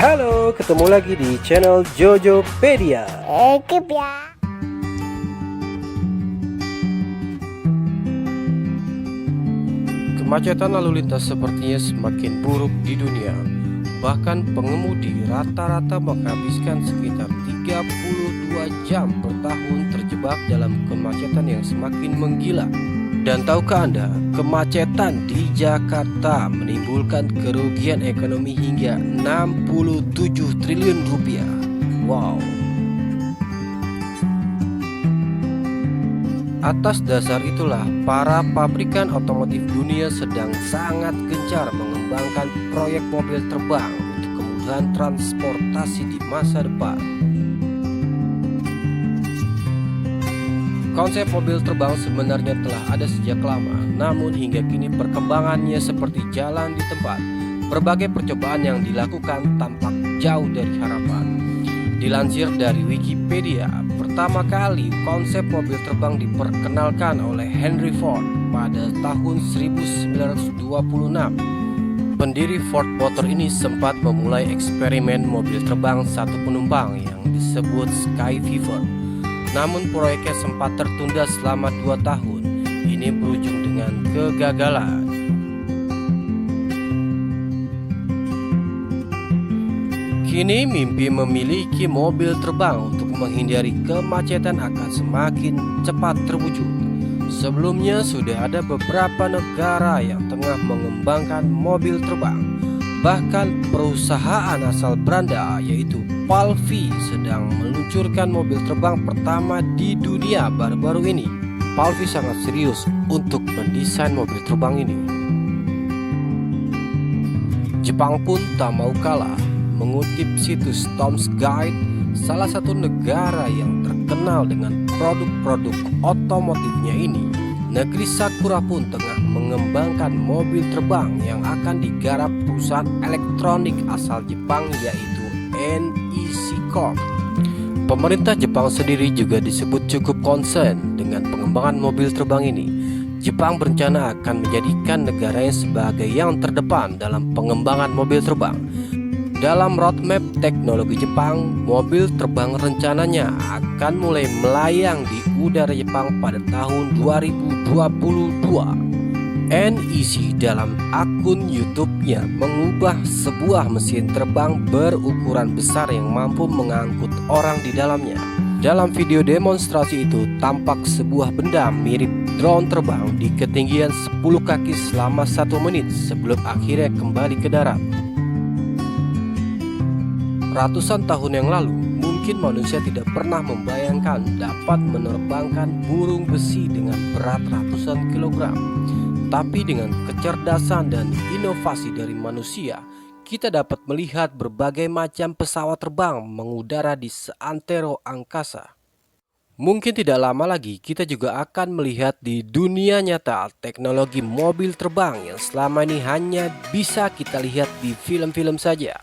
Halo, ketemu lagi di channel Jojopedia. Skip ya. Kemacetan lalu lintas sepertinya semakin buruk di dunia. Bahkan pengemudi rata-rata menghabiskan sekitar 32 jam per tahun terjebak dalam kemacetan yang semakin menggila. Dan tahukah Anda, kemacetan di Jakarta menimbulkan kerugian ekonomi hingga 67 triliun rupiah. Wow. Atas dasar itulah, para pabrikan otomotif dunia sedang sangat gencar mengembangkan proyek mobil terbang untuk kemudahan transportasi di masa depan. Konsep mobil terbang sebenarnya telah ada sejak lama, namun hingga kini perkembangannya seperti jalan di tempat. Berbagai percobaan yang dilakukan tampak jauh dari harapan. Dilansir dari Wikipedia, pertama kali konsep mobil terbang diperkenalkan oleh Henry Ford pada tahun 1926. Pendiri Ford Motor ini sempat memulai eksperimen mobil terbang satu penumpang yang disebut Sky Fever. Namun proyeknya sempat tertunda selama 2 tahun. Ini berujung dengan kegagalan. Kini mimpi memiliki mobil terbang untuk menghindari kemacetan akan semakin cepat terwujud. Sebelumnya sudah ada beberapa negara yang tengah mengembangkan mobil terbang. Bahkan perusahaan asal Belanda yaitu Palvi sedang meluncurkan mobil terbang pertama di dunia baru-baru ini. Palvi sangat serius untuk mendesain mobil terbang ini. Jepang pun tak mau kalah. Mengutip situs Tom's Guide, salah satu negara yang terkenal dengan produk-produk otomotifnya ini, negeri Sakura pun tengah mengembangkan mobil terbang yang akan digarap perusahaan elektronik asal Jepang yaitu NEC Corp. Pemerintah Jepang sendiri juga disebut cukup concern dengan pengembangan mobil terbang ini. Jepang berencana akan menjadikan negaranya sebagai yang terdepan dalam pengembangan mobil terbang. Dalam roadmap teknologi Jepang, mobil terbang rencananya akan mulai melayang di udara Jepang pada tahun 2022. NEC dalam akun YouTube-nya mengubah sebuah mesin terbang berukuran besar yang mampu mengangkut orang di dalamnya. Dalam video demonstrasi itu tampak sebuah benda mirip drone terbang di ketinggian 10 kaki selama 1 menit sebelum akhirnya kembali ke darat. Ratusan tahun yang lalu, mungkin manusia tidak pernah membayangkan dapat menerbangkan burung besi dengan berat ratusan kilogram. Tapi dengan kecerdasan dan inovasi dari manusia, kita dapat melihat berbagai macam pesawat terbang mengudara di seantero angkasa. Mungkin tidak lama lagi kita juga akan melihat di dunia nyata teknologi mobil terbang yang selama ini hanya bisa kita lihat di film-film saja.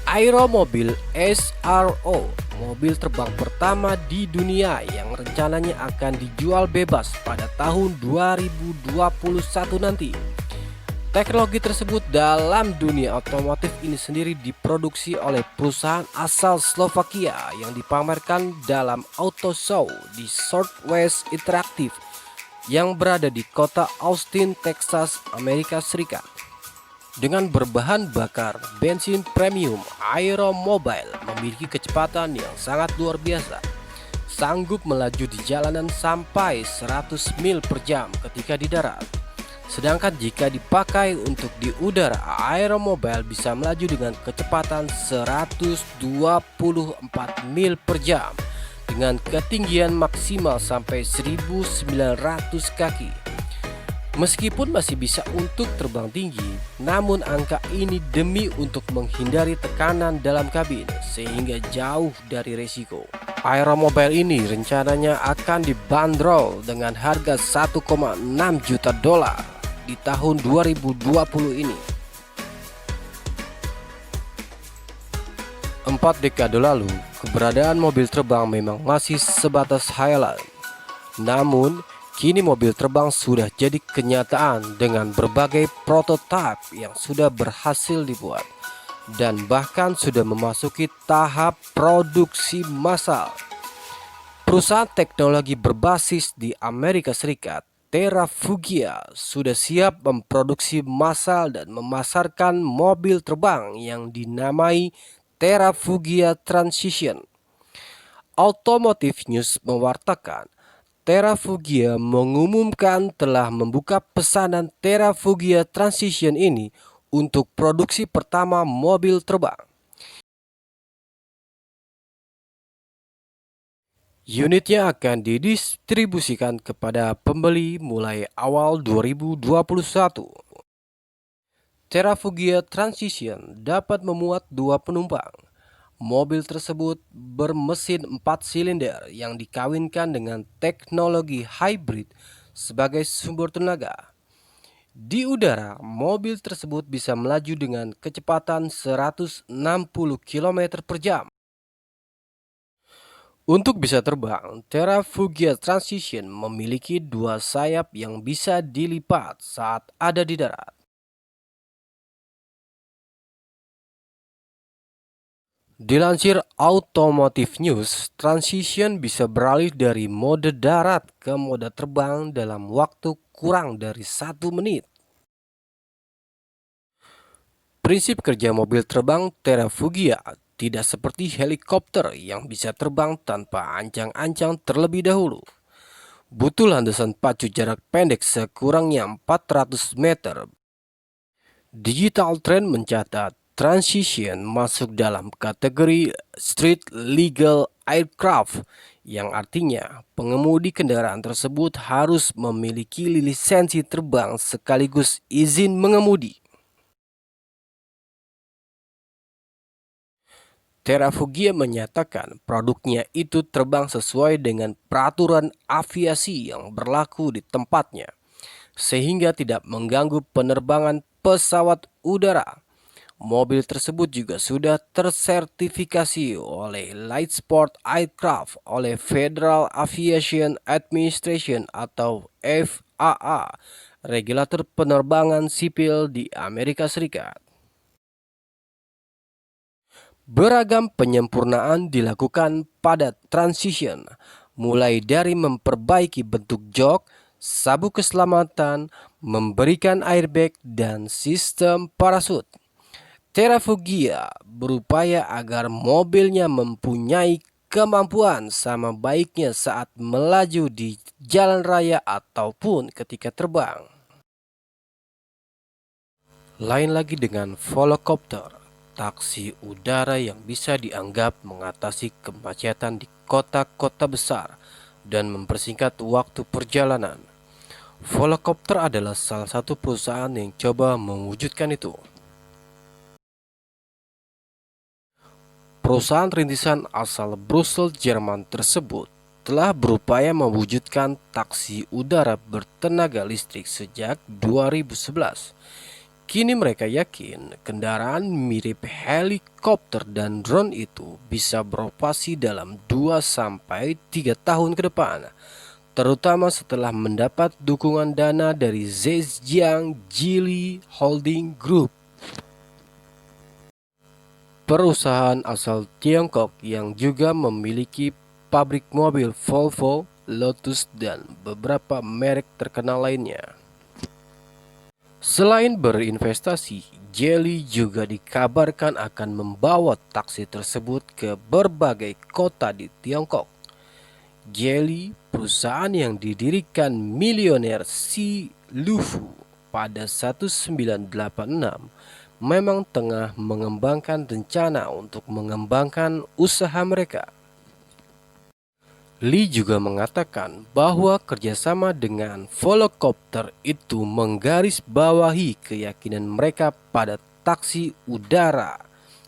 Aeromobil SRO, mobil terbang pertama di dunia yang rencananya akan dijual bebas pada tahun 2021 nanti. Teknologi tersebut dalam dunia otomotif ini sendiri diproduksi oleh perusahaan asal Slovakia yang dipamerkan dalam Auto Show di Southwest Interactive yang berada di kota Austin, Texas, Amerika Serikat. Dengan berbahan bakar bensin premium, Aeromobil memiliki kecepatan yang sangat luar biasa. Sanggup melaju di jalanan sampai 100 mil per jam ketika di darat. Sedangkan jika dipakai untuk di udara, Aeromobil bisa melaju dengan kecepatan 124 mil per jam dengan ketinggian maksimal sampai 1900 kaki. Meskipun masih bisa untuk terbang tinggi, namun angka ini demi untuk menghindari tekanan dalam kabin sehingga jauh dari resiko. Aeromobil ini rencananya akan dibanderol dengan harga 1,6 juta dolar di tahun 2020 ini. 4 dekade lalu, keberadaan mobil terbang memang masih sebatas khayalan. Namun, kini mobil terbang sudah jadi kenyataan dengan berbagai prototipe yang sudah berhasil dibuat. dan bahkan sudah memasuki tahap produksi massal. Perusahaan teknologi berbasis di Amerika Serikat, Terrafugia, sudah siap memproduksi massal dan memasarkan mobil terbang yang dinamai Terrafugia Transition. Automotive News mewartakan, Terrafugia mengumumkan telah membuka pesanan Terrafugia Transition ini untuk produksi pertama mobil terbang. Unitnya akan didistribusikan kepada pembeli mulai awal 2021. Terrafugia Transition dapat memuat 2 penumpang. Mobil tersebut bermesin 4 silinder yang dikawinkan dengan teknologi hybrid sebagai sumber tenaga. Di udara, mobil tersebut bisa melaju dengan kecepatan 160 km per jam. Untuk bisa terbang, Terrafugia Transition memiliki 2 sayap yang bisa dilipat saat ada di darat. Dilansir Automotive News, Transition bisa beralih dari mode darat ke mode terbang dalam waktu kurang dari 1 menit. Prinsip kerja mobil terbang Terrafugia tidak seperti helikopter yang bisa terbang tanpa ancang-ancang terlebih dahulu. Butuh landasan pacu jarak pendek sekurangnya 400 meter. Digital Trend mencatat Transition masuk dalam kategori Street Legal Aircraft, yang artinya pengemudi kendaraan tersebut harus memiliki lisensi terbang sekaligus izin mengemudi. Terrafugia menyatakan produknya itu terbang sesuai dengan peraturan aviasi yang berlaku di tempatnya, sehingga tidak mengganggu penerbangan pesawat udara. Mobil tersebut juga sudah tersertifikasi oleh Lightsport Aircraft oleh Federal Aviation Administration atau FAA, regulator penerbangan sipil di Amerika Serikat. Beragam penyempurnaan dilakukan pada Transition, mulai dari memperbaiki bentuk jok, sabuk keselamatan, memberikan airbag, dan sistem parasut. Terrafugia berupaya agar mobilnya mempunyai kemampuan sama baiknya saat melaju di jalan raya ataupun ketika terbang. Lain lagi dengan volocopter, taksi udara yang bisa dianggap mengatasi kemacetan di kota-kota besar dan mempersingkat waktu perjalanan. Volocopter adalah salah satu perusahaan yang coba mewujudkan itu. Perusahaan rintisan asal Brussels, Jerman tersebut telah berupaya mewujudkan taksi udara bertenaga listrik sejak 2011. Kini mereka yakin kendaraan mirip helikopter dan drone itu bisa beroperasi dalam 2-3 tahun ke depan, terutama setelah mendapat dukungan dana dari Zhejiang Geely Holding Group, perusahaan asal Tiongkok yang juga memiliki pabrik mobil Volvo, Lotus, dan beberapa merek terkenal lainnya. Selain berinvestasi, Geely juga dikabarkan akan membawa taksi tersebut ke berbagai kota di Tiongkok. Geely, perusahaan yang didirikan milioner Xi Lufu pada 1986, memang tengah mengembangkan rencana untuk mengembangkan usaha mereka. Lee juga mengatakan bahwa kerjasama dengan Volocopter itu menggarisbawahi keyakinan mereka pada taksi udara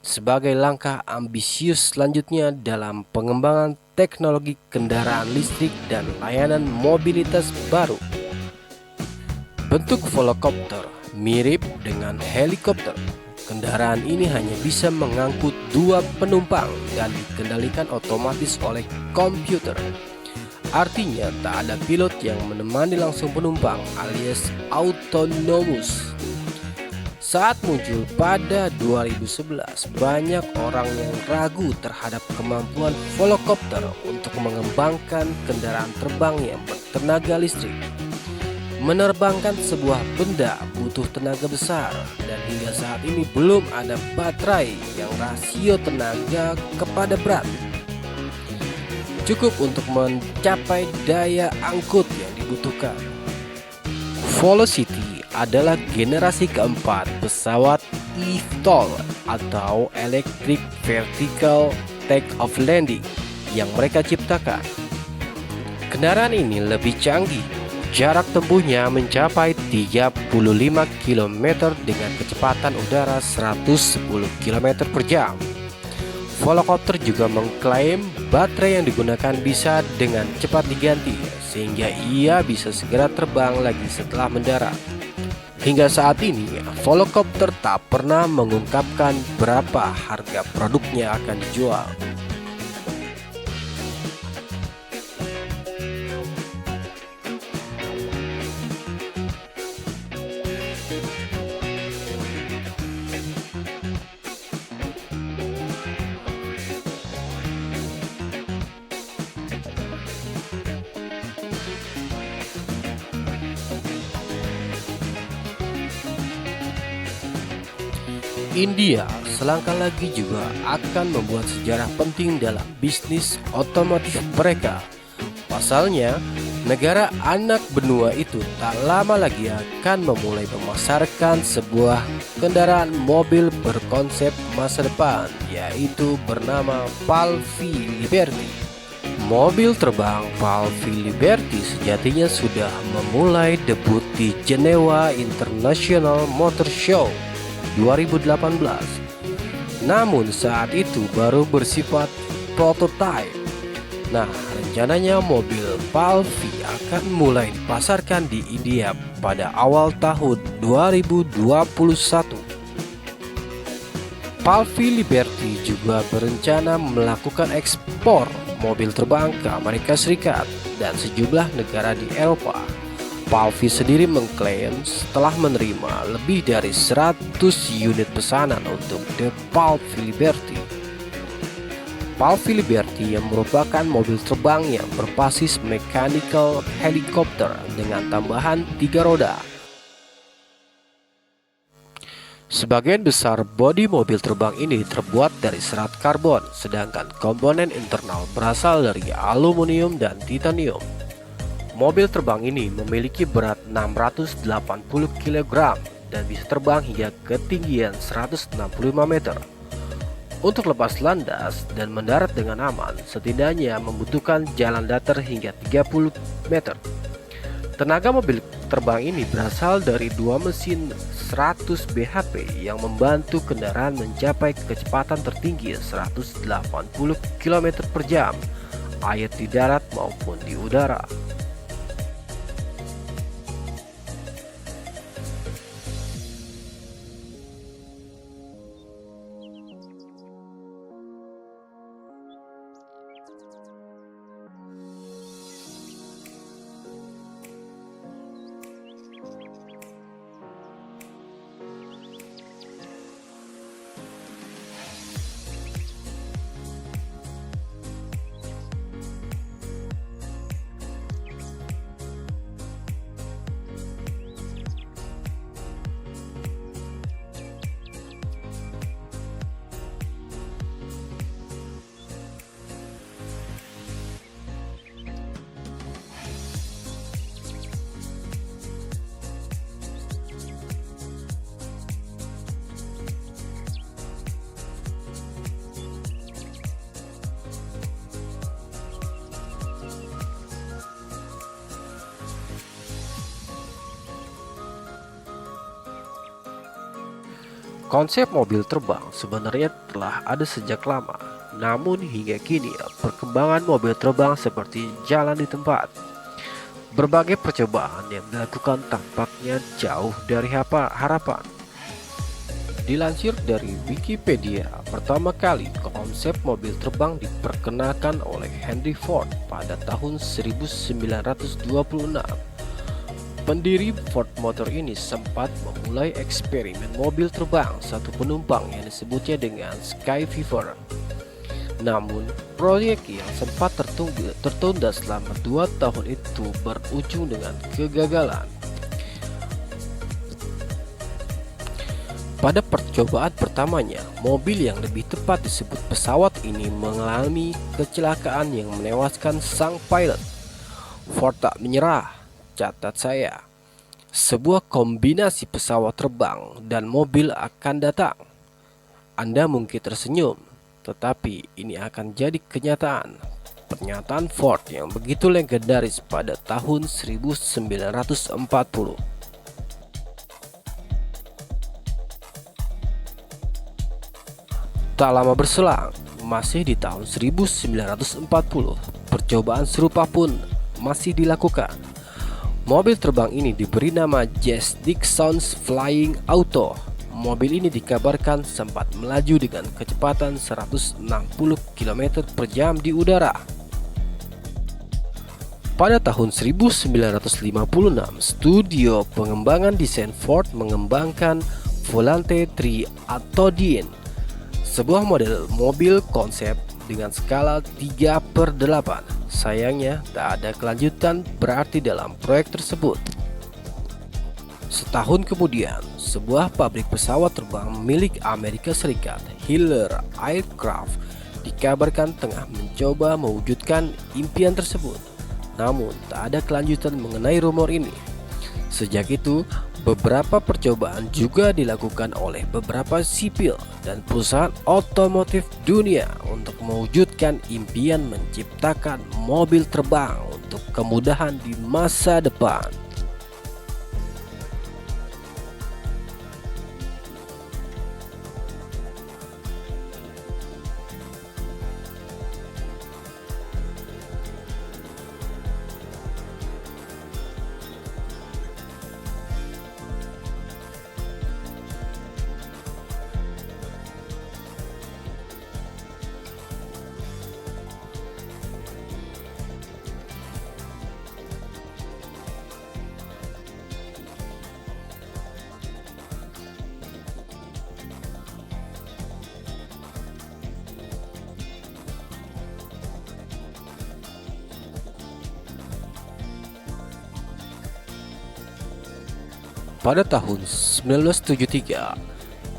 sebagai langkah ambisius selanjutnya dalam pengembangan teknologi kendaraan listrik dan layanan mobilitas baru. Bentuk Volocopter mirip dengan helikopter. Kendaraan ini hanya bisa mengangkut 2 penumpang dan dikendalikan otomatis oleh komputer. Artinya tak ada pilot yang menemani langsung penumpang alias autonomous. Saat muncul pada 2011, banyak orang yang ragu terhadap kemampuan volocopter untuk mengembangkan kendaraan terbang yang bertenaga listrik. Menerbangkan sebuah benda butuh tenaga besar, dan hingga saat ini belum ada baterai yang rasio tenaga kepada berat cukup untuk mencapai daya angkut yang dibutuhkan. Velocity adalah generasi keempat pesawat eVTOL atau Electric Vertical Take-off Landing yang mereka ciptakan. Kendaraan ini lebih canggih, jarak tempuhnya mencapai 35 km dengan kecepatan udara 110 km per jam. Volocopter juga mengklaim baterai yang digunakan bisa dengan cepat diganti, sehingga ia bisa segera terbang lagi setelah mendarat. Hingga saat ini, Volocopter tak pernah mengungkapkan berapa harga produknya akan dijual. India selangkah lagi juga akan membuat sejarah penting dalam bisnis otomotif mereka. Pasalnya, negara anak benua itu tak lama lagi akan memulai memasarkan sebuah kendaraan mobil berkonsep masa depan, yaitu bernama Palvi Liberty. Mobil terbang Palvi Liberty sejatinya sudah memulai debut di Geneva International Motor Show 2018. Namun saat itu baru bersifat prototipe. Nah, rencananya mobil Palvi akan mulai dipasarkan di India pada awal tahun 2021. Palvi Liberty juga berencana melakukan ekspor mobil terbang ke Amerika Serikat dan sejumlah negara di Eropa. Palvi sendiri mengklaim setelah menerima lebih dari 100 unit pesanan untuk The Palvi Liberty. Palvi Liberty yang merupakan mobil terbang yang berbasis mechanical helicopter dengan tambahan 3 roda. Sebagian besar bodi mobil terbang ini terbuat dari serat karbon, sedangkan komponen internal berasal dari aluminium dan titanium. Mobil terbang ini memiliki berat 680 kg dan bisa terbang hingga ketinggian 165 meter. Untuk lepas landas dan mendarat dengan aman, setidaknya membutuhkan jalan datar hingga 30 meter. Tenaga mobil terbang ini berasal dari dua mesin 100 bhp yang membantu kendaraan mencapai kecepatan tertinggi 180 km per jam, baik di darat maupun di udara. Konsep mobil terbang sebenarnya telah ada sejak lama, namun hingga kini perkembangan mobil terbang seperti jalan di tempat. Berbagai percobaan yang dilakukan tampaknya jauh dari harapan. Dilansir dari Wikipedia, pertama kali konsep mobil terbang diperkenalkan oleh Henry Ford pada tahun 1926. Pendiri Ford Motor ini sempat memulai eksperimen mobil terbang satu penumpang yang disebutnya dengan Sky Fever. Namun, proyek yang sempat tertunda selama 2 tahun itu berujung dengan kegagalan. Pada percobaan pertamanya, mobil yang lebih tepat disebut pesawat ini mengalami kecelakaan yang menewaskan sang pilot. Ford tak menyerah, catat saya. Sebuah kombinasi pesawat terbang dan mobil akan datang. Anda mungkin tersenyum, tetapi ini akan jadi kenyataan. Pernyataan Ford yang begitu legendaris pada tahun 1940. Tak lama berselang, masih di tahun 1940, percobaan serupa pun masih dilakukan. Mobil terbang ini diberi nama Jazz Dixon's Flying Auto. Mobil ini dikabarkan sempat melaju dengan kecepatan 160 km per jam di udara. Pada tahun 1956, studio pengembangan desain Ford mengembangkan Volante 3 atau DIN, sebuah model mobil konsep dengan skala 3/8. Sayangnya, tak ada kelanjutan berarti dalam proyek tersebut. Setahun kemudian, sebuah pabrik pesawat terbang milik Amerika Serikat, Hiller Aircraft, dikabarkan tengah mencoba mewujudkan impian tersebut. Namun, tak ada kelanjutan mengenai rumor ini. Sejak itu, beberapa percobaan juga dilakukan oleh beberapa sipil dan perusahaan otomotif dunia untuk mewujudkan impian menciptakan mobil terbang untuk kemudahan di masa depan. Pada tahun 1973,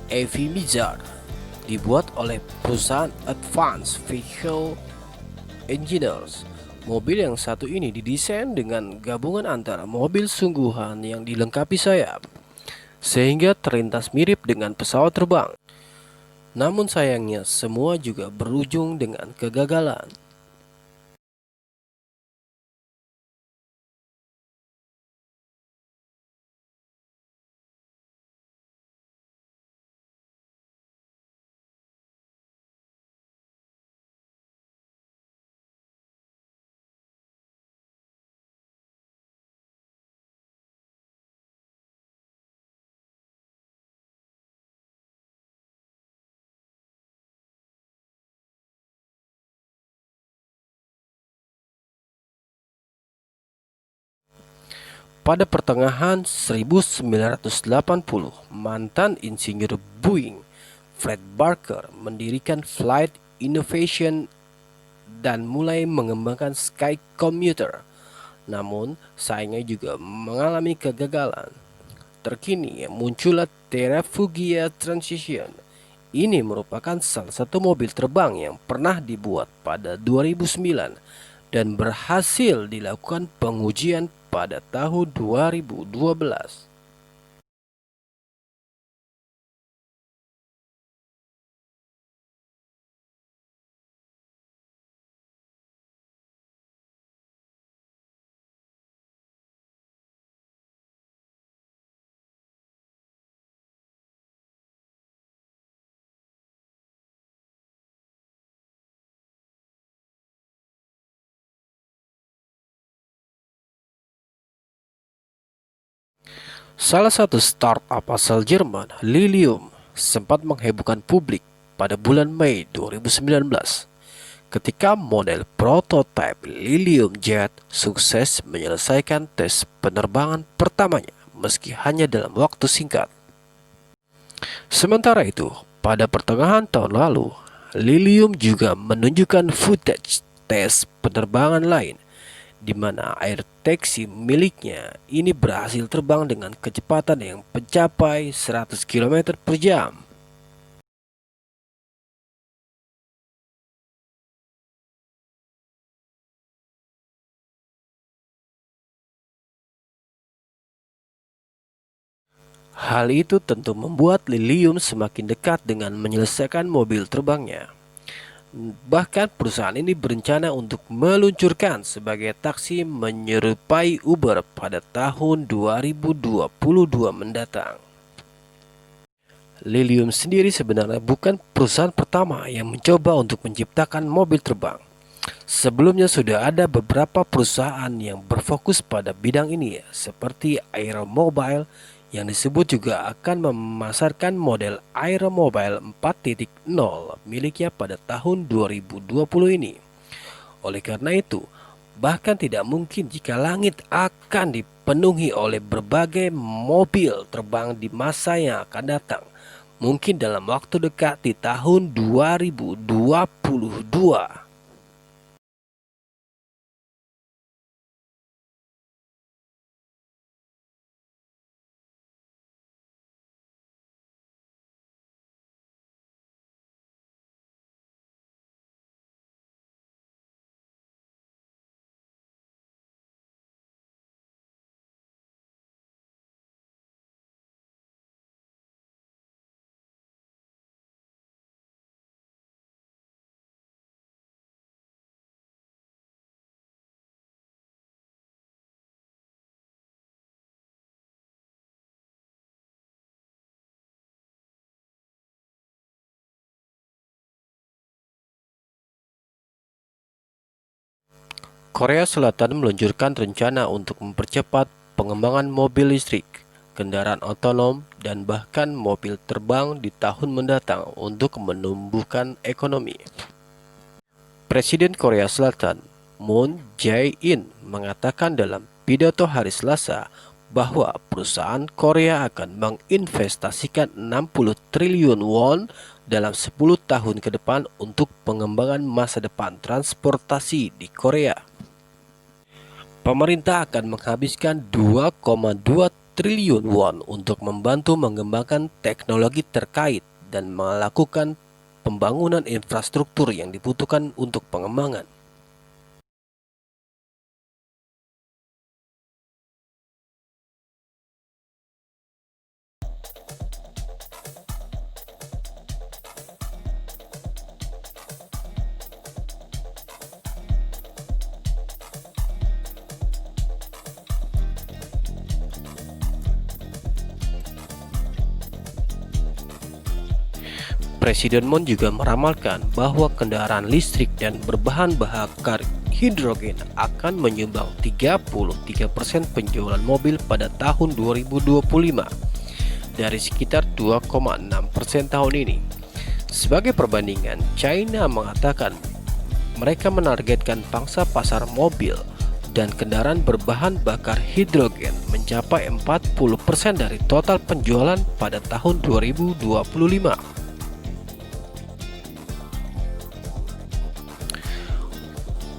EV Mizar dibuat oleh perusahaan Advanced Vehicle Engineers. Mobil yang satu ini didesain dengan gabungan antara mobil sungguhan yang dilengkapi sayap, sehingga terlintas mirip dengan pesawat terbang. Namun sayangnya semua juga berujung dengan kegagalan. Pada pertengahan 1980, mantan insinyur Boeing, Fred Barker, mendirikan Flight Innovation dan mulai mengembangkan Sky Commuter. Namun, sayangnya juga mengalami kegagalan. Terkini muncullah Terrafugia Transition. Ini merupakan salah satu mobil terbang yang pernah dibuat pada 2009 dan berhasil dilakukan pengujian pada tahun 2012. Salah satu startup asal Jerman, Lilium, sempat menghebohkan publik pada bulan Mei 2019 ketika model prototipe Lilium Jet sukses menyelesaikan tes penerbangan pertamanya meski hanya dalam waktu singkat. Sementara itu, pada pertengahan tahun lalu, Lilium juga menunjukkan footage tes penerbangan lain di mana air taxi miliknya ini berhasil terbang dengan kecepatan yang mencapai 100 km per jam. Hal itu tentu membuat Lilium semakin dekat dengan menyelesaikan mobil terbangnya. Bahkan perusahaan ini berencana untuk meluncurkan sebagai taksi menyerupai Uber pada tahun 2022 mendatang. Lilium sendiri sebenarnya bukan perusahaan pertama yang mencoba untuk menciptakan mobil terbang. Sebelumnya sudah ada beberapa perusahaan yang berfokus pada bidang ini, seperti Aeromobile yang disebut juga akan memasarkan model Aeromobile 4.0 miliknya pada tahun 2020 ini. Oleh karena itu, bahkan tidak mungkin jika langit akan dipenuhi oleh berbagai mobil terbang di masa yang akan datang. Mungkin dalam waktu dekat di tahun 2022. Korea Selatan meluncurkan rencana untuk mempercepat pengembangan mobil listrik, kendaraan otonom, dan bahkan mobil terbang di tahun mendatang untuk menumbuhkan ekonomi. Presiden Korea Selatan, Moon Jae-in, mengatakan dalam pidato hari Selasa bahwa perusahaan Korea akan menginvestasikan 60 triliun won dalam 10 tahun ke depan untuk pengembangan masa depan transportasi di Korea. Pemerintah akan menghabiskan 2,2 triliun won untuk membantu mengembangkan teknologi terkait dan melakukan pembangunan infrastruktur yang dibutuhkan untuk pengembangan. Presiden Moon juga meramalkan bahwa kendaraan listrik dan berbahan bakar hidrogen akan menyumbang 33% penjualan mobil pada tahun 2025 dari sekitar 2,6% tahun ini. Sebagai perbandingan, China mengatakan mereka menargetkan pangsa pasar mobil dan kendaraan berbahan bakar hidrogen mencapai 40% dari total penjualan pada tahun 2025.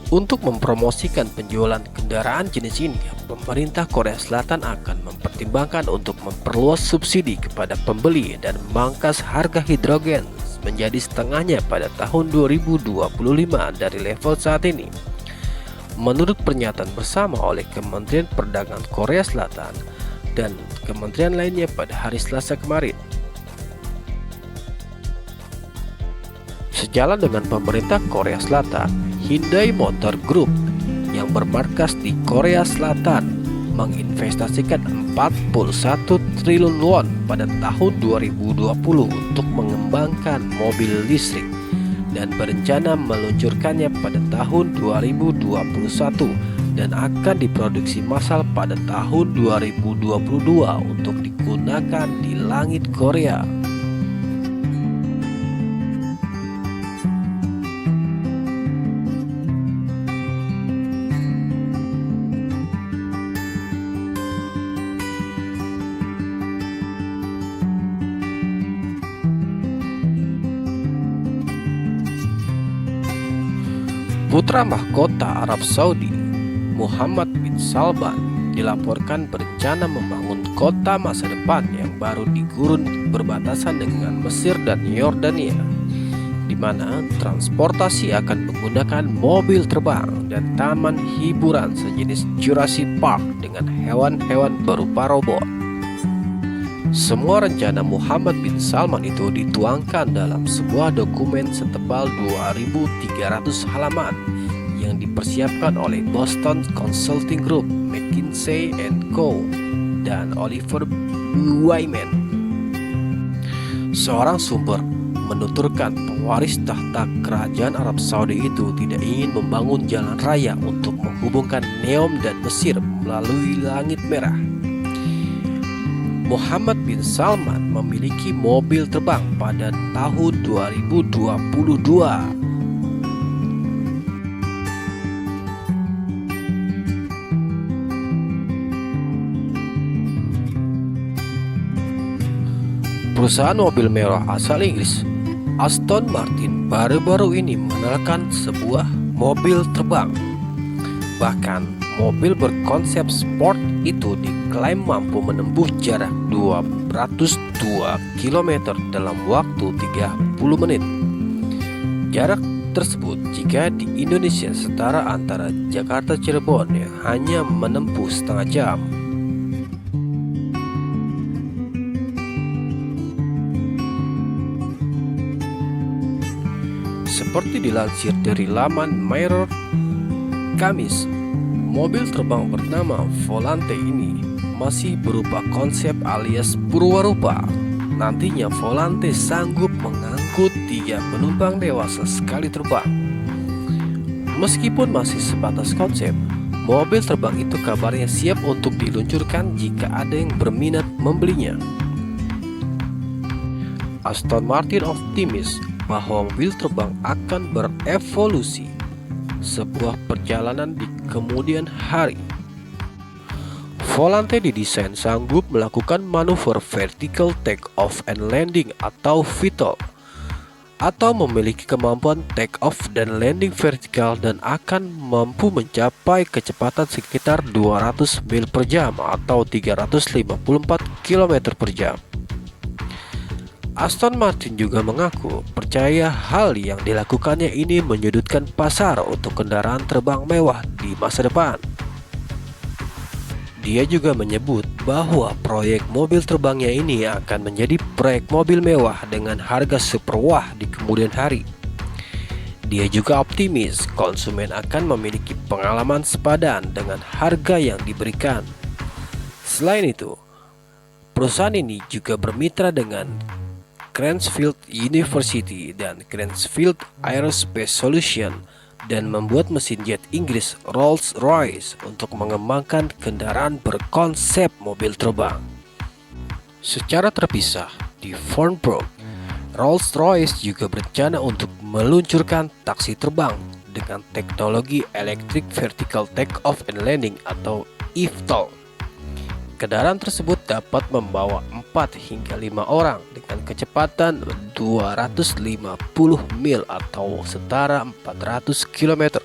Untuk mempromosikan penjualan kendaraan jenis ini, pemerintah Korea Selatan akan mempertimbangkan untuk memperluas subsidi kepada pembeli dan memangkas harga hidrogen menjadi setengahnya pada tahun 2025 dari level saat ini. Menurut pernyataan bersama oleh Kementerian Perdagangan Korea Selatan dan kementerian lainnya pada hari Selasa kemarin. Sejalan dengan pemerintah Korea Selatan, Hyundai Motor Group yang bermarkas di Korea Selatan menginvestasikan 41 triliun won pada tahun 2020 untuk mengembangkan mobil listrik dan berencana meluncurkannya pada tahun 2021 dan akan diproduksi massal pada tahun 2022 untuk digunakan di langit Korea. Putra mahkota Arab Saudi, Muhammad bin Salman, dilaporkan berencana membangun kota masa depan yang baru di gurun berbatasan dengan Mesir dan Yordania, di mana transportasi akan menggunakan mobil terbang dan taman hiburan sejenis Jurassic Park dengan hewan-hewan berupa robot. Semua rencana Muhammad bin Salman itu dituangkan dalam sebuah dokumen setebal 2.300 halaman yang dipersiapkan oleh Boston Consulting Group, McKinsey & Co, dan Oliver Wyman. Seorang sumber menuturkan pewaris tahta kerajaan Arab Saudi itu tidak ingin membangun jalan raya untuk menghubungkan Neom dan Mesir melalui Langit Merah. Muhammad bin Salman memiliki mobil terbang pada tahun 2022. Perusahaan mobil mewah asal Inggris, Aston Martin, baru-baru ini mengenalkan sebuah mobil terbang. Bahkan, mobil berkonsep sport itu diklaim mampu menempuh jarak 202 km dalam waktu 30 menit. Jarak tersebut jika di Indonesia setara antara Jakarta Cirebon yang hanya menempuh setengah jam. Seperti dilansir dari laman Mirror Kamis, mobil terbang bernama Volante ini masih berupa konsep alias purwarupa. Nantinya Volante sanggup mengangkut 3 penumpang dewasa sekali terbang. Meskipun masih sebatas konsep, mobil terbang itu kabarnya siap untuk diluncurkan jika ada yang berminat membelinya. Aston Martin optimis bahwa mobil terbang akan berevolusi sebuah perjalanan di kemudian hari. Volante didesain sanggup melakukan manuver vertical take off and landing atau VTOL, atau memiliki kemampuan take off dan landing vertikal dan akan mampu mencapai kecepatan sekitar 200 mil per jam atau 354 km per jam. Aston Martin juga mengaku percaya hal yang dilakukannya ini menyudutkan pasar untuk kendaraan terbang mewah di masa depan. Dia juga menyebut bahwa proyek mobil terbangnya ini akan menjadi proyek mobil mewah dengan harga super wah di kemudian hari. Dia juga optimis konsumen akan memiliki pengalaman sepadan dengan harga yang diberikan. Selain itu, perusahaan ini juga bermitra dengan Cranfield University dan Cranfield Aerospace Solution dan membuat mesin jet Inggris Rolls-Royce untuk mengembangkan kendaraan berkonsep mobil terbang. Secara terpisah, di Farnborough, Rolls-Royce juga berencana untuk meluncurkan taksi terbang dengan teknologi Electric Vertical Take-Off and Landing atau eVTOL. Kendaraan tersebut dapat membawa 4 hingga 5 orang dengan kecepatan 250 mil atau setara 400 km.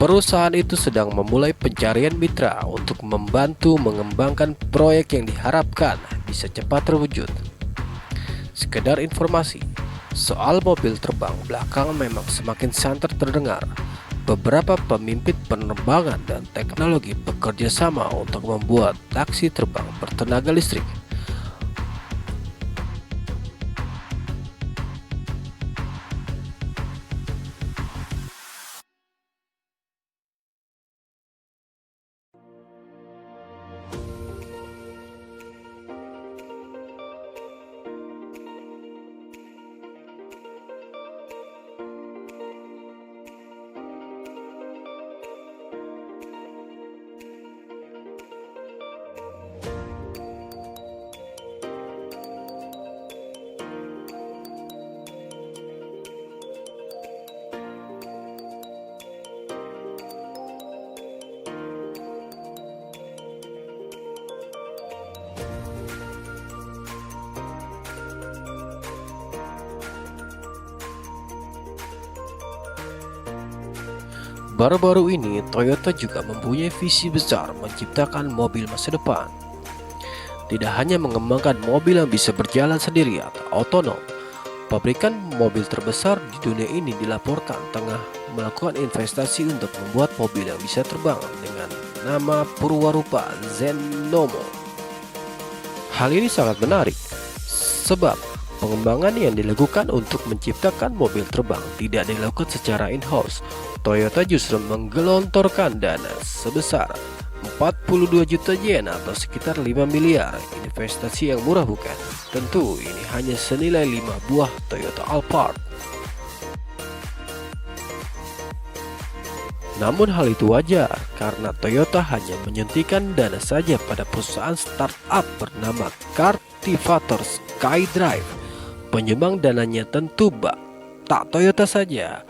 Perusahaan itu sedang memulai pencarian mitra untuk membantu mengembangkan proyek yang diharapkan bisa cepat terwujud. Sekedar informasi, soal mobil terbang belakangan memang semakin santer terdengar. Beberapa pemimpin penerbangan dan teknologi bekerja sama untuk membuat taksi terbang bertenaga listrik. Baru-baru ini, Toyota juga mempunyai visi besar menciptakan mobil masa depan. Tidak hanya mengembangkan mobil yang bisa berjalan sendiri atau otonom, pabrikan mobil terbesar di dunia ini dilaporkan tengah melakukan investasi untuk membuat mobil yang bisa terbang dengan nama Purwarupa Zenomo. Hal ini sangat menarik, sebab pengembangan yang dilakukan untuk menciptakan mobil terbang tidak dilakukan secara in-house. Toyota justru menggelontorkan dana sebesar 42 juta yen atau sekitar 5 miliar. Investasi yang murah bukan? Tentu ini hanya senilai 5 buah Toyota Alphard. Namun hal itu wajar karena Toyota hanya menyuntikkan dana saja pada perusahaan startup bernama Cultivator SkyDrive. Penyumbang dananya tentu tak Toyota saja.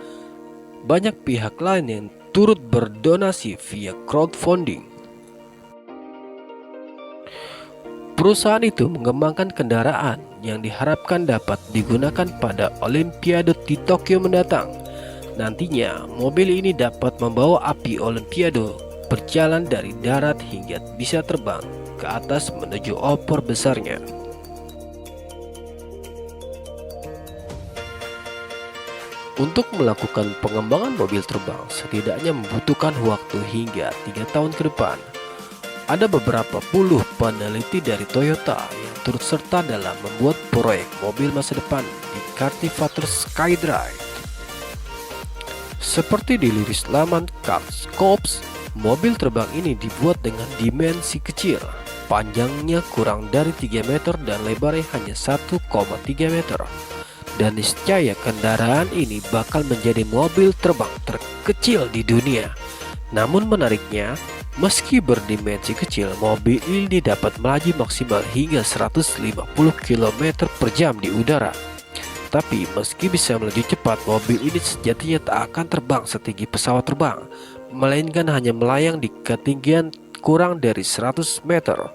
Banyak pihak lain yang turut berdonasi via crowdfunding. Perusahaan itu mengembangkan kendaraan yang diharapkan dapat digunakan pada Olimpiade di Tokyo mendatang. Nantinya, mobil ini dapat membawa api Olimpiade berjalan dari darat hingga bisa terbang ke atas menuju obor besarnya. Untuk melakukan pengembangan mobil terbang setidaknya membutuhkan waktu hingga 3 tahun ke depan. Ada beberapa puluh peneliti dari Toyota yang turut serta dalam membuat proyek mobil masa depan di Cultivator SkyDrive. Seperti diliris laman Scopes, mobil terbang ini dibuat dengan dimensi kecil. Panjangnya kurang dari 3 meter dan lebarnya hanya 1,3 meter. Dan niscaya kendaraan ini bakal menjadi mobil terbang terkecil di dunia. Namun menariknya, meski berdimensi kecil, mobil ini dapat melaju maksimal hingga 150 km per jam di udara. Tapi meski bisa melaju cepat, mobil ini sejatinya tak akan terbang setinggi pesawat terbang, melainkan hanya melayang di ketinggian kurang dari 100 meter.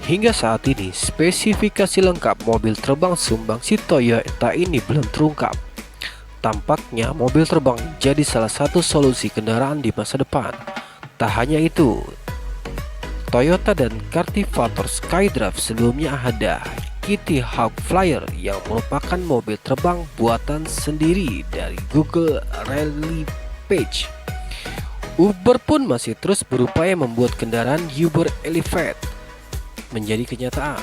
Hingga saat ini, spesifikasi lengkap mobil terbang sumbangsi Toyota ini belum terungkap. Tampaknya mobil terbang jadi salah satu solusi kendaraan di masa depan. Tak hanya itu, Toyota dan Cultivator Skydrive sebelumnya ada Kitty Hawk Flyer yang merupakan mobil terbang buatan sendiri dari Google Rally Page. Uber pun masih terus berupaya membuat kendaraan Uber Elevate menjadi kenyataan.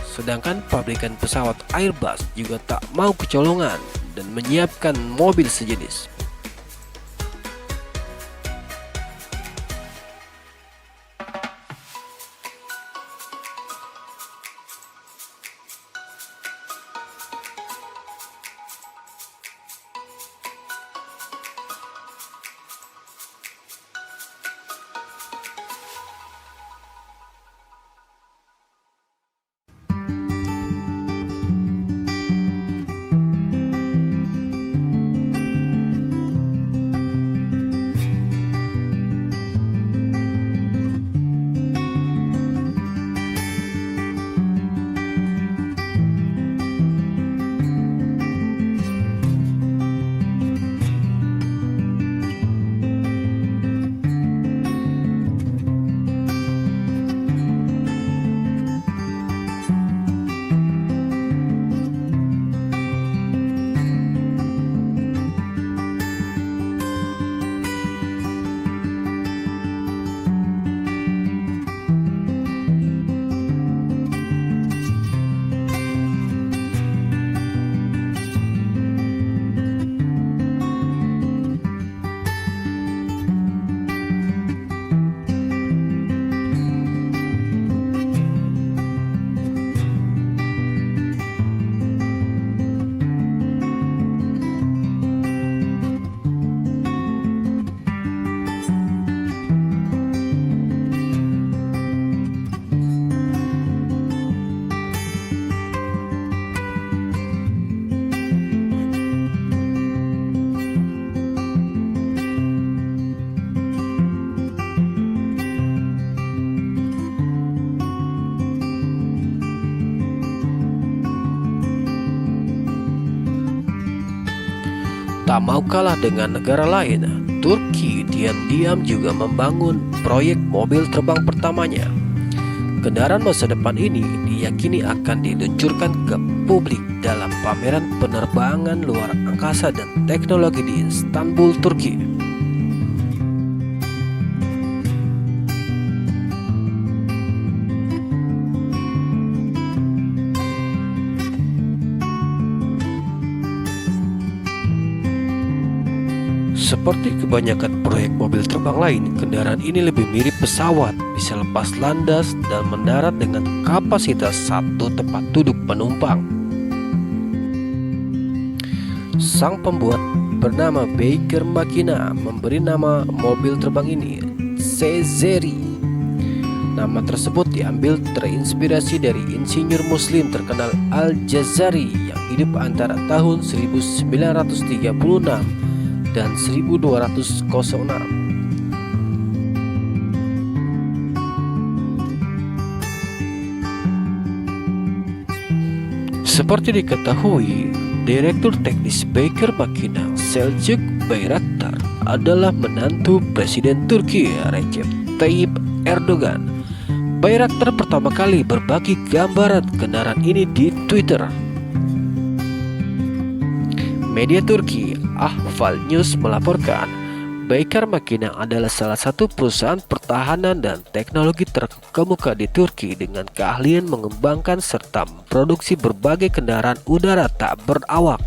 Sedangkan pabrikan pesawat Airbus juga tak mau kecolongan dan menyiapkan mobil sejenis. Tak mau kalah dengan negara lain, Turki diam-diam juga membangun proyek mobil terbang pertamanya. Kendaraan masa depan ini diyakini akan diluncurkan ke publik dalam pameran penerbangan luar angkasa dan teknologi di Istanbul, Turki. Seperti kebanyakan proyek mobil terbang lain, kendaraan ini lebih mirip pesawat, bisa lepas landas dan mendarat dengan kapasitas satu tempat duduk penumpang. Sang pembuat bernama Baker Makina memberi nama mobil terbang ini Cezeri. Nama tersebut diambil terinspirasi dari insinyur muslim terkenal Al-Jazari yang hidup antara tahun 1936 dan 1206. Seperti diketahui, Direktur Teknis Baker Makina, Selçuk Bayraktar, adalah menantu Presiden Turki Recep Tayyip Erdogan. Bayraktar pertama kali berbagi gambaran kendaraan ini di Twitter. Media Turki Ahval News melaporkan, Baker Makina adalah salah satu perusahaan pertahanan dan teknologi terkemuka di Turki dengan keahlian mengembangkan serta memproduksi berbagai kendaraan udara tak berawak.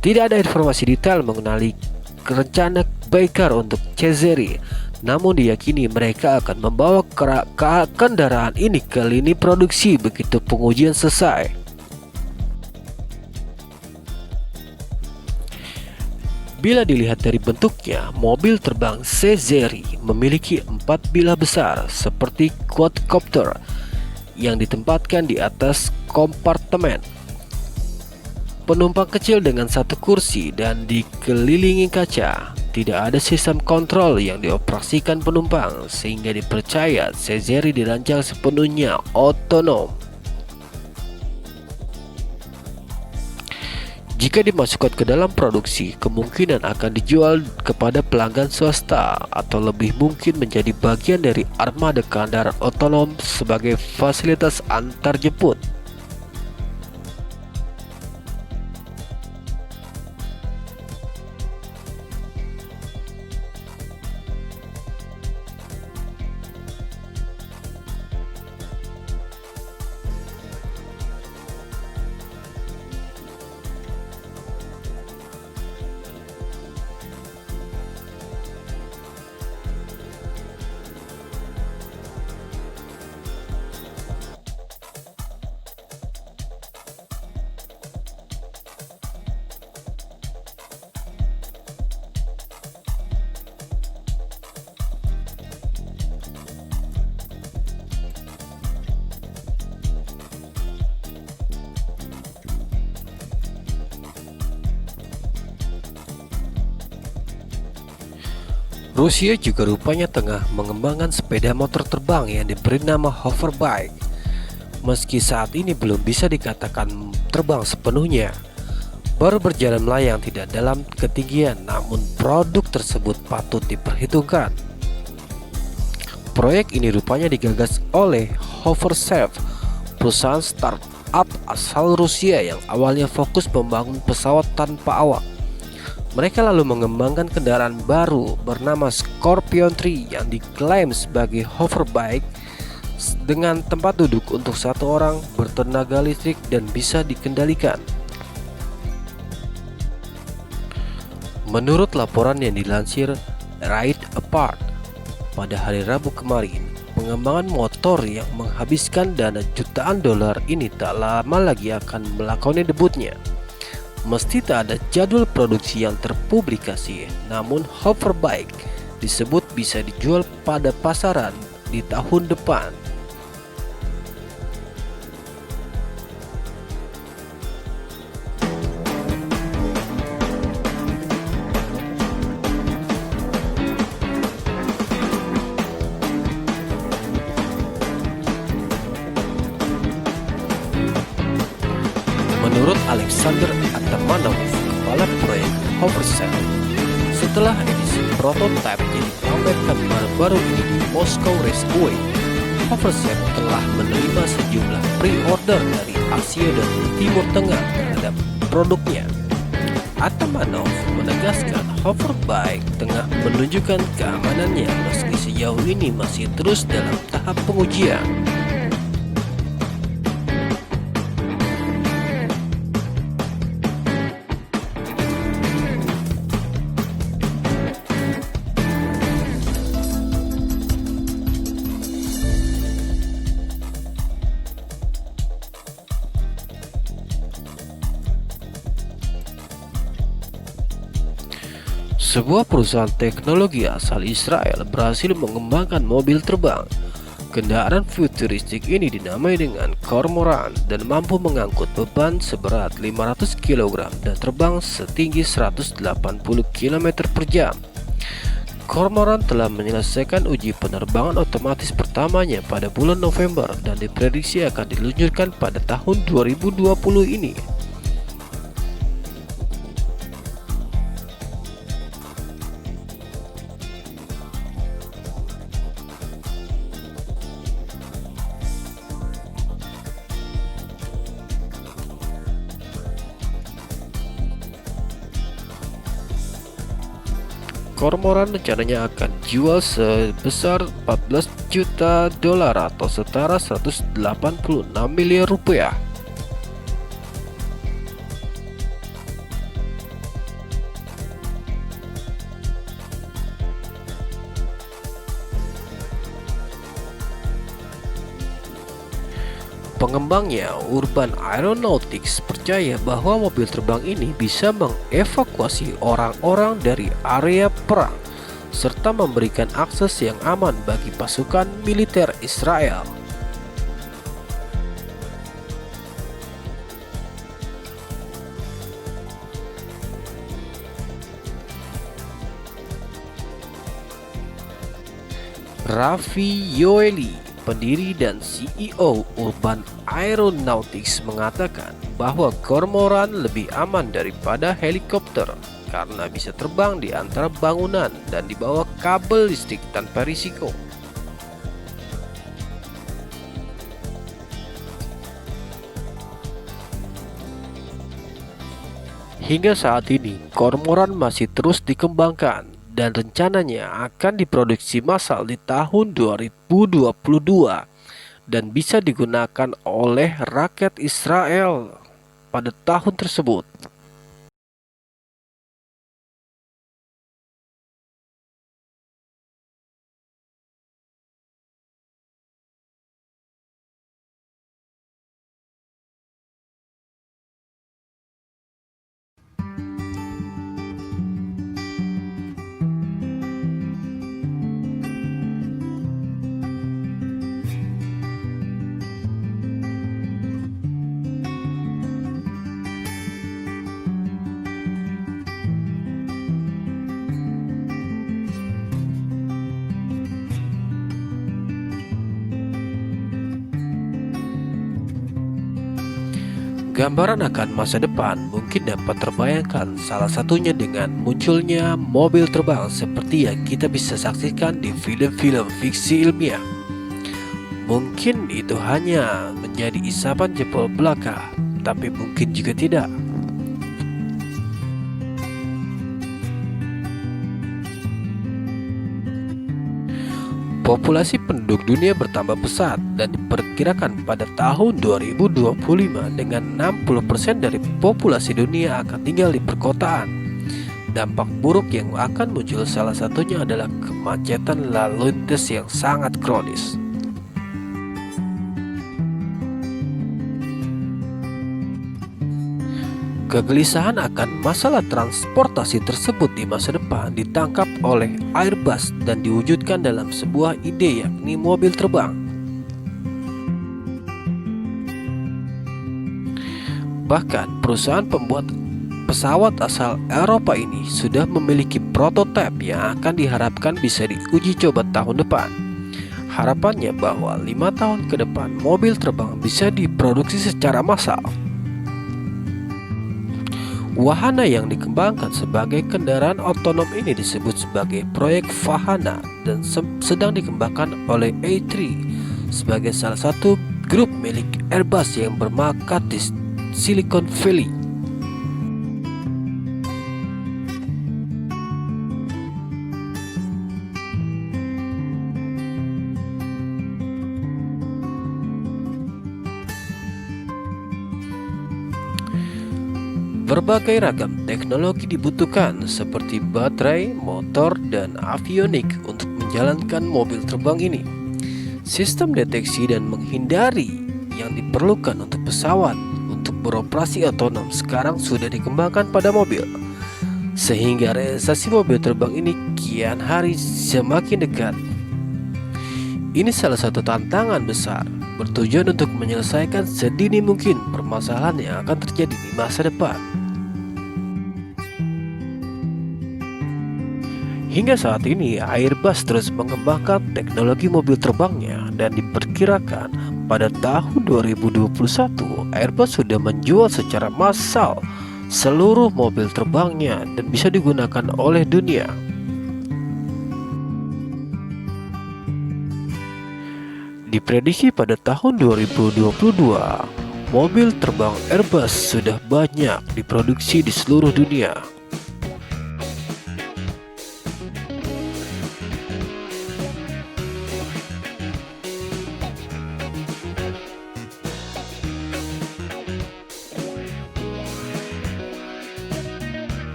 Tidak ada informasi detail mengenai rencana Baker untuk Cezeri, namun diyakini mereka akan membawa kendaraan ini ke lini produksi begitu pengujian selesai. Bila dilihat dari bentuknya, mobil terbang Cezeri memiliki 4 bilah besar seperti quadcopter yang ditempatkan di atas kompartemen. Penumpang kecil dengan satu kursi dan dikelilingi kaca. tidak ada sistem kontrol yang dioperasikan penumpang, sehingga dipercaya Caesari dirancang sepenuhnya otonom. Jika dimasukkan ke dalam produksi, kemungkinan akan dijual kepada pelanggan swasta atau lebih mungkin menjadi bagian dari armada kendaraan otonom sebagai fasilitas antarjemput. Rusia juga rupanya tengah mengembangkan sepeda motor terbang yang diberi nama hoverbike. Meski saat ini belum bisa dikatakan terbang sepenuhnya, baru berjalan melayang tidak dalam ketinggian, namun produk tersebut patut diperhitungkan. Proyek ini rupanya digagas oleh Hoversafe, perusahaan startup asal Rusia yang awalnya fokus membangun pesawat tanpa awak. Mereka lalu mengembangkan kendaraan baru bernama Scorpion 3 yang diklaim sebagai hoverbike dengan tempat duduk untuk satu orang, bertenaga listrik dan bisa dikendalikan. Menurut laporan yang dilansir Ride Apart pada hari Rabu kemarin, pengembangan motor yang menghabiskan dana jutaan dolar ini tak lama lagi akan melakoni debutnya. Meski tak ada jadwal produksi yang terpublikasi, namun hoverbike disebut bisa dijual pada pasaran di tahun depan. Menurut Alexander Atamanov, kepala proyek Hoversafe, setelah edisi prototipe yang dipamerkan baru-baru ini di Moscow Raceway, Hoversafe telah menerima sejumlah pre-order dari Asia dan Timur Tengah terhadap produknya. Atamanov menegaskan hoverbike tengah menunjukkan keamanannya meski sejauh ini masih terus dalam tahap pengujian. Sebuah perusahaan teknologi asal Israel berhasil mengembangkan mobil terbang. Kendaraan futuristik ini dinamai dengan Cormoran dan mampu mengangkut beban seberat 500 kg dan terbang setinggi 180 km per jam. Cormoran telah menyelesaikan uji penerbangan otomatis pertamanya pada bulan November dan diprediksi akan diluncurkan pada tahun 2020 ini. Cormoran rencananya akan jual sebesar 14 juta dolar atau setara 186 miliar rupiah. Pengembangnya, Urban Aeronautics, percaya bahwa mobil terbang ini bisa mengevakuasi orang-orang dari area perang serta memberikan akses yang aman bagi pasukan militer Israel. Raffi Yoeli, pendiri dan CEO Urban Aeronautics, mengatakan bahwa kormoran lebih aman daripada helikopter karena bisa terbang di antara bangunan dan di bawah kabel listrik tanpa risiko. Hingga saat ini, kormoran masih terus dikembangkan dan rencananya akan diproduksi massal di tahun 2022 dan bisa digunakan oleh rakyat Israel pada tahun tersebut. Gambaran akan masa depan mungkin dapat terbayangkan, salah satunya dengan munculnya mobil terbang seperti yang kita bisa saksikan di film-film fiksi ilmiah. Mungkin itu hanya menjadi isapan jempol belaka, tapi mungkin juga tidak. Populasi penduduk dunia bertambah pesat dan diperkirakan pada tahun 2025 dengan 60% dari populasi dunia akan tinggal di perkotaan. Dampak buruk yang akan muncul salah satunya adalah kemacetan lalu lintas yang sangat kronis. Kegelisahan akan masalah transportasi tersebut di masa depan ditangkap oleh Airbus dan diwujudkan dalam sebuah ide, yakni mobil terbang. Bahkan perusahaan pembuat pesawat asal Eropa ini sudah memiliki prototipe yang akan diharapkan bisa diuji coba tahun depan. Harapannya bahwa 5 tahun ke depan mobil terbang bisa diproduksi secara massal. Wahana yang dikembangkan sebagai kendaraan otonom ini disebut sebagai proyek Vahana dan sedang dikembangkan oleh A3 sebagai salah satu grup milik Airbus yang bermarkas di Silicon Valley. Berbagai ragam teknologi dibutuhkan seperti baterai, motor, dan avionik untuk menjalankan mobil terbang ini. Sistem deteksi dan menghindari yang diperlukan untuk pesawat untuk beroperasi otonom sekarang sudah dikembangkan pada mobil, sehingga realisasi mobil terbang ini kian hari semakin dekat. Ini salah satu tantangan besar, bertujuan untuk menyelesaikan sedini mungkin permasalahan yang akan terjadi di masa depan. Hingga saat ini, Airbus terus mengembangkan teknologi mobil terbangnya dan diperkirakan pada tahun 2021 Airbus sudah menjual secara massal seluruh mobil terbangnya dan bisa digunakan oleh dunia. Diprediksi pada tahun 2022, mobil terbang Airbus sudah banyak diproduksi di seluruh dunia.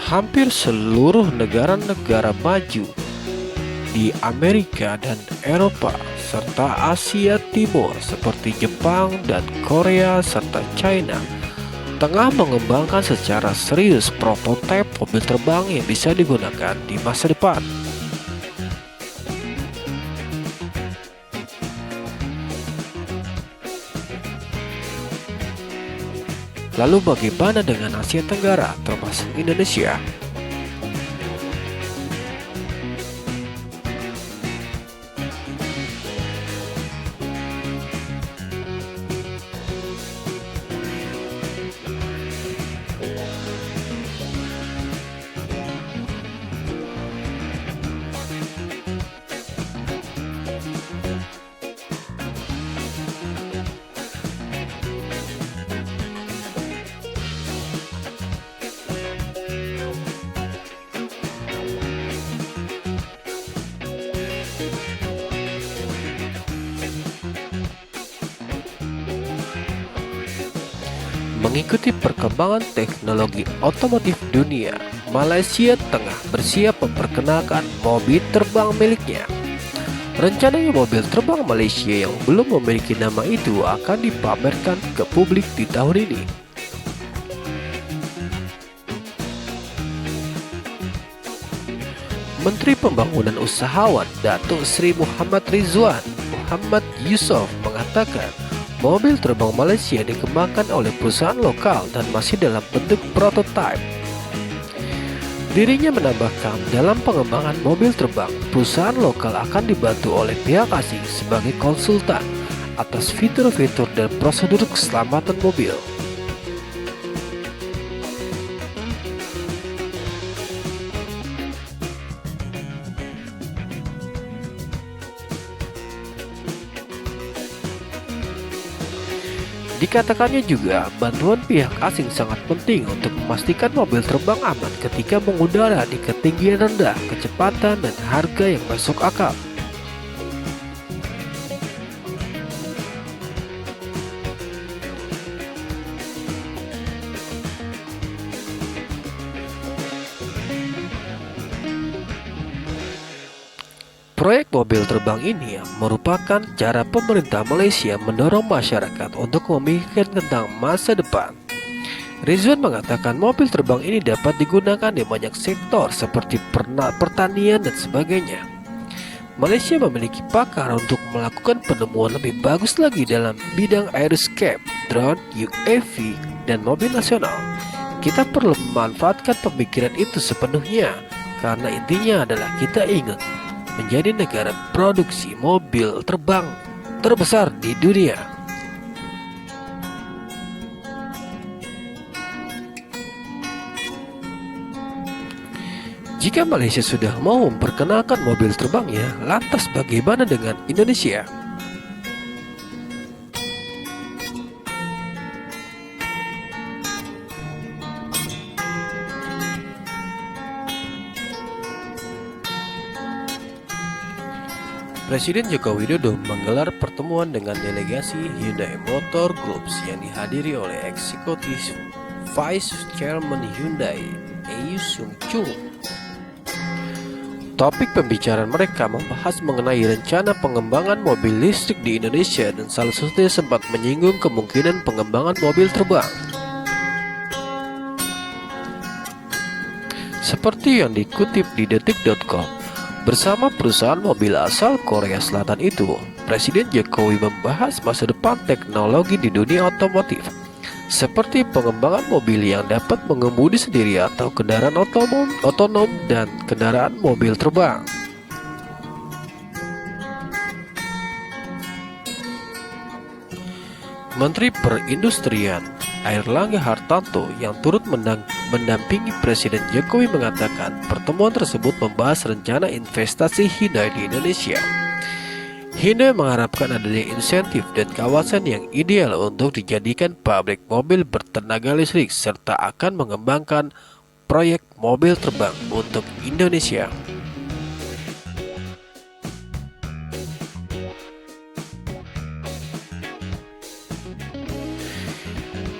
Hampir seluruh negara-negara maju di Amerika dan Eropa serta Asia Timur seperti Jepang dan Korea serta China tengah mengembangkan secara serius prototipe mobil terbang yang bisa digunakan di masa depan. Lalu bagaimana dengan Asia Tenggara termasuk Indonesia? Mengikuti perkembangan teknologi otomotif dunia, Malaysia tengah bersiap memperkenalkan mobil terbang miliknya. Rencananya mobil terbang Malaysia yang belum memiliki nama itu akan dipamerkan ke publik di tahun ini. Menteri Pembangunan Usahawan Datuk Seri Muhammad Rizwan Muhammad Yusof mengatakan mobil terbang Malaysia dikembangkan oleh perusahaan lokal dan masih dalam bentuk prototipe. Dirinya menambahkan dalam pengembangan mobil terbang, perusahaan lokal akan dibantu oleh pihak asing sebagai konsultan atas fitur-fitur dan prosedur keselamatan mobil. Dikatakannya juga, bantuan pihak asing sangat penting untuk memastikan mobil terbang aman ketika mengudara di ketinggian rendah, kecepatan, dan harga yang masuk akal. Proyek mobil terbang ini merupakan cara pemerintah Malaysia mendorong masyarakat untuk memikirkan tentang masa depan. Rizwan mengatakan mobil terbang ini dapat digunakan di banyak sektor seperti pertanian dan sebagainya. Malaysia memiliki pakar untuk melakukan penemuan lebih bagus lagi dalam bidang aeroscape, drone, UAV, dan mobil nasional. Kita perlu memanfaatkan pemikiran itu sepenuhnya, karena intinya adalah kita ingat menjadi negara produksi mobil terbang terbesar di dunia. Jika Malaysia sudah mau memperkenalkan mobil terbangnya, lantas bagaimana dengan Indonesia? Presiden Joko Widodo menggelar pertemuan dengan delegasi Hyundai Motor Group yang dihadiri oleh Eksekutif Vice Chairman Hyundai, Ei Sung Chung. Topik pembicaraan mereka membahas mengenai rencana pengembangan mobil listrik di Indonesia dan salah satunya sempat menyinggung kemungkinan pengembangan mobil terbang. Seperti yang dikutip di detik.com, bersama perusahaan mobil asal Korea Selatan itu, Presiden Jokowi membahas masa depan teknologi di dunia otomotif, seperti pengembangan mobil yang dapat mengemudi sendiri atau kendaraan otonom dan kendaraan mobil terbang. Menteri Perindustrian Airlangga Hartarto yang turut mendampingi Presiden Jokowi mengatakan pertemuan tersebut membahas rencana investasi Hyundai di Indonesia. Hyundai mengharapkan adanya insentif dan kawasan yang ideal untuk dijadikan pabrik mobil bertenaga listrik serta akan mengembangkan proyek mobil terbang untuk Indonesia.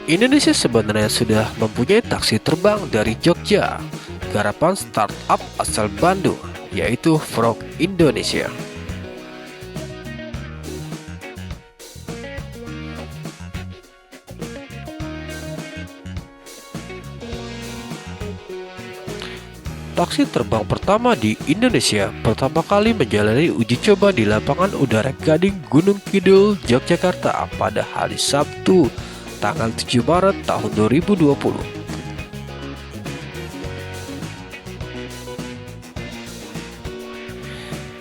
Indonesia sebenarnya sudah mempunyai taksi terbang dari Jogja, garapan startup asal Bandung, yaitu Frog Indonesia. Taksi terbang pertama di Indonesia pertama kali menjalani uji coba di lapangan udara Gading Gunung Kidul, Yogyakarta pada hari Sabtu tanggal 7 Maret tahun 2020.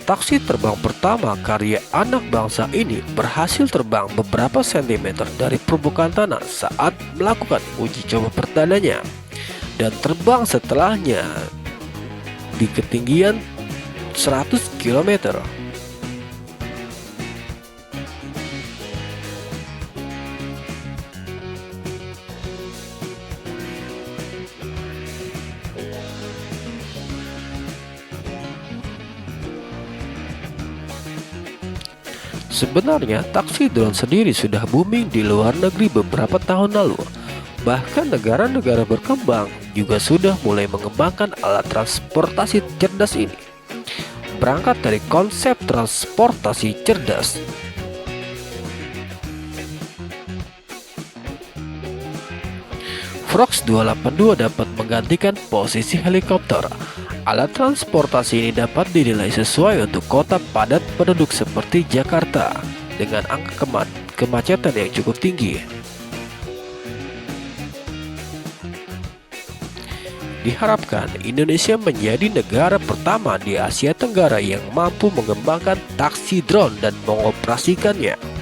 Taksi terbang pertama karya anak bangsa ini berhasil terbang beberapa sentimeter dari permukaan tanah saat melakukan uji coba perdananya, dan terbang setelahnya di ketinggian 100 km. Sebenarnya taksi drone sendiri sudah booming di luar negeri beberapa tahun lalu. Bahkan negara-negara berkembang juga sudah mulai mengembangkan alat transportasi cerdas ini. Berangkat dari konsep transportasi cerdas, Vrox 282 dapat menggantikan posisi helikopter. Alat transportasi ini dapat dinilai sesuai untuk kota padat penduduk seperti Jakarta dengan angka kemacetan yang cukup tinggi. Diharapkan Indonesia menjadi negara pertama di Asia Tenggara yang mampu mengembangkan taksi drone dan mengoperasikannya.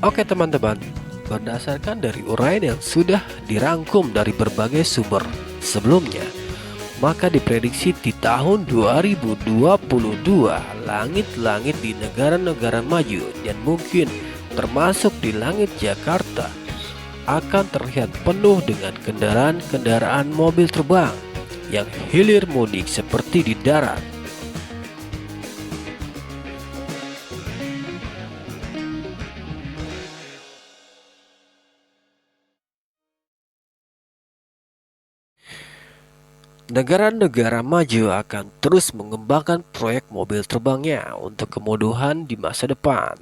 Oke teman-teman, berdasarkan dari uraian yang sudah dirangkum dari berbagai sumber sebelumnya, maka diprediksi di tahun 2022 langit-langit di negara-negara maju dan mungkin termasuk di langit Jakarta akan terlihat penuh dengan kendaraan-kendaraan mobil terbang yang hilir mudik seperti di darat. Negara-negara maju akan terus mengembangkan proyek mobil terbangnya untuk kemudahan di masa depan.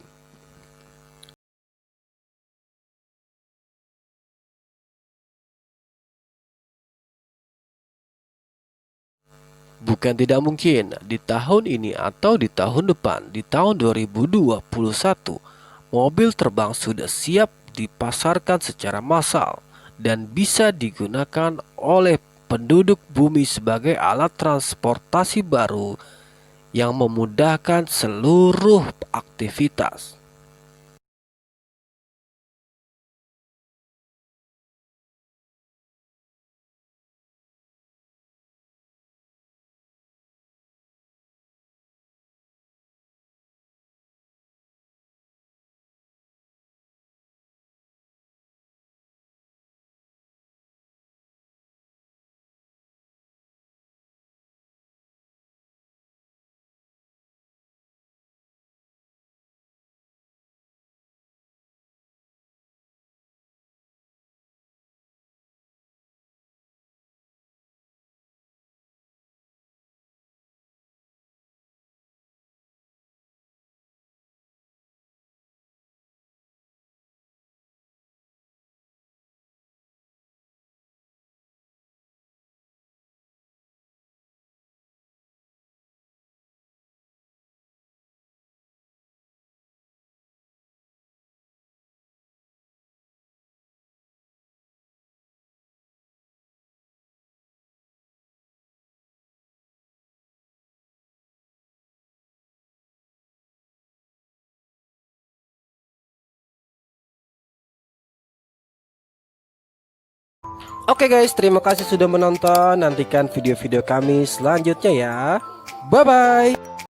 Bukan tidak mungkin di tahun ini atau di tahun depan, di tahun 2021, mobil terbang sudah siap dipasarkan secara massal dan bisa digunakan oleh penduduk bumi sebagai alat transportasi baru yang memudahkan seluruh aktivitas. Oke guys, terima kasih sudah menonton. Nantikan video-video kami selanjutnya ya. Bye bye.